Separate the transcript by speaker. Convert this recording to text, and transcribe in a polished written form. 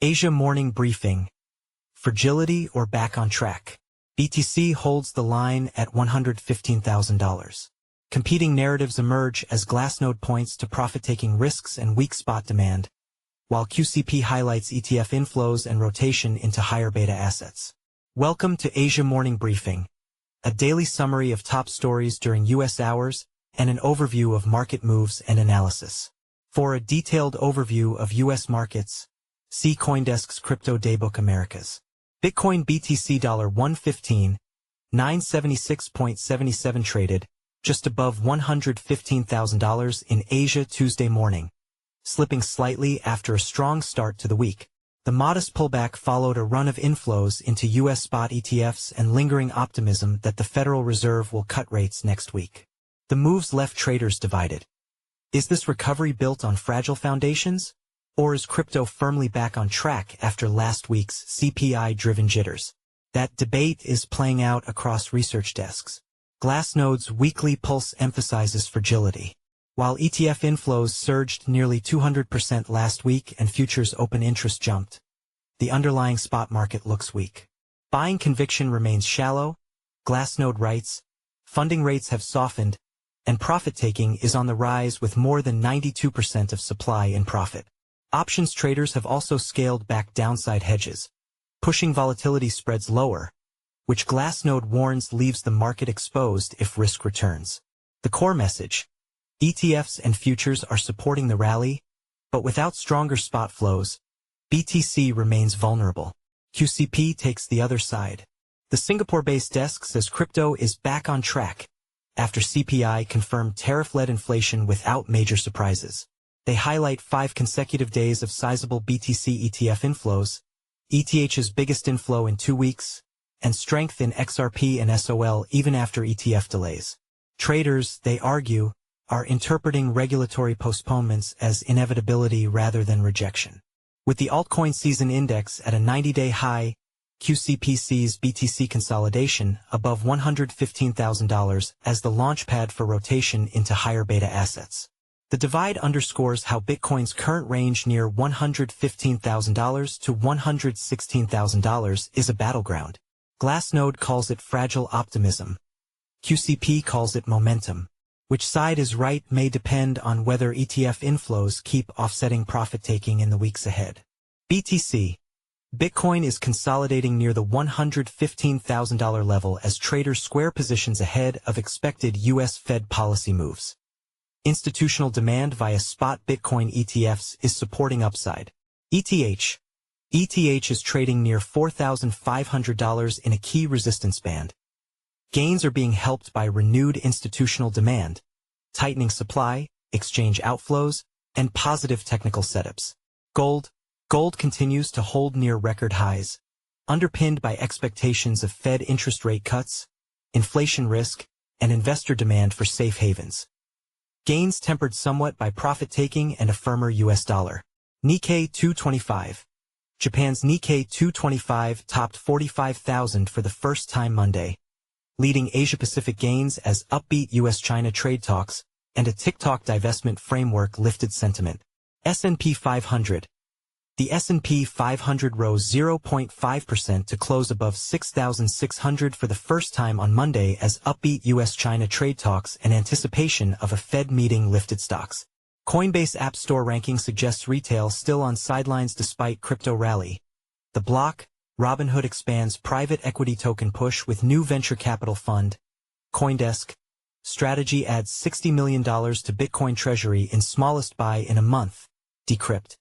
Speaker 1: Asia morning briefing. Fragility or back on track? BTC holds the line at $115,000. Competing narratives emerge as Glassnode points to profit-taking risks and weak spot demand, while QCP highlights ETF inflows and rotation into higher beta assets. Welcome to Asia Morning Briefing, a daily summary of top stories during U.S. hours and an overview of market moves and analysis. For a detailed overview of U.S. markets, see CoinDesk's Crypto Daybook Americas. Bitcoin BTC $115,976.77 traded, just above $115,000 in Asia Tuesday morning, slipping slightly after a strong start to the week. The modest pullback followed a run of inflows into U.S. spot ETFs and lingering optimism that the Federal Reserve will cut rates next week. The moves left traders divided. Is this recovery built on fragile foundations? Or is crypto firmly back on track after last week's CPI-driven jitters? That debate is playing out across research desks. Glassnode's weekly pulse emphasizes fragility. While ETF inflows surged nearly 200% last week and futures open interest jumped, the underlying spot market looks weak. Buying conviction remains shallow, Glassnode writes, funding rates have softened, and profit-taking is on the rise with more than 92% of supply in profit. Options traders have also scaled back downside hedges, pushing volatility spreads lower, which Glassnode warns leaves the market exposed if risk returns. The core message: ETFs and futures are supporting the rally, but without stronger spot flows, BTC remains vulnerable. QCP takes the other side. The Singapore-based desk says crypto is back on track after CPI confirmed tariff-led inflation without major surprises. They highlight 5 consecutive days of sizable BTC ETF inflows, ETH's biggest inflow in 2 weeks, and strength in XRP and SOL even after ETF delays. Traders, they argue, are interpreting regulatory postponements as inevitability rather than rejection. With the altcoin season index at a 90-day high, QCP sees BTC consolidation above $115,000 as the launchpad for rotation into higher beta assets. The divide underscores how Bitcoin's current range near $115,000 to $116,000 is a battleground. Glassnode calls it fragile optimism. QCP calls it momentum. Which side is right may depend on whether ETF inflows keep offsetting profit-taking in the weeks ahead. BTC. Bitcoin is consolidating near the $115,000 level as traders square positions ahead of expected U.S. Fed policy moves. Institutional demand via spot Bitcoin ETFs is supporting upside. ETH is trading near $4,500 in a key resistance band. Gains are being helped by renewed institutional demand, tightening supply, exchange outflows, and positive technical setups. Gold continues to hold near record highs, underpinned by expectations of Fed interest rate cuts, inflation risk, and investor demand for safe havens. Gains tempered somewhat by profit-taking and a firmer U.S. dollar. Nikkei 225. Japan's Nikkei 225 topped 45,000 for the first time Monday, leading Asia-Pacific gains as upbeat U.S.-China trade talks and a TikTok divestment framework lifted sentiment. S&P 500. The S&P 500 rose 0.5% to close above 6,600 for the first time on Monday as upbeat U.S.-China trade talks and anticipation of a Fed meeting lifted stocks. Coinbase App Store ranking suggests retail still on sidelines despite crypto rally. The Block, Robinhood expands private equity token push with new venture capital fund. CoinDesk, strategy adds $60 million to Bitcoin treasury in smallest buy in a month. Decrypt.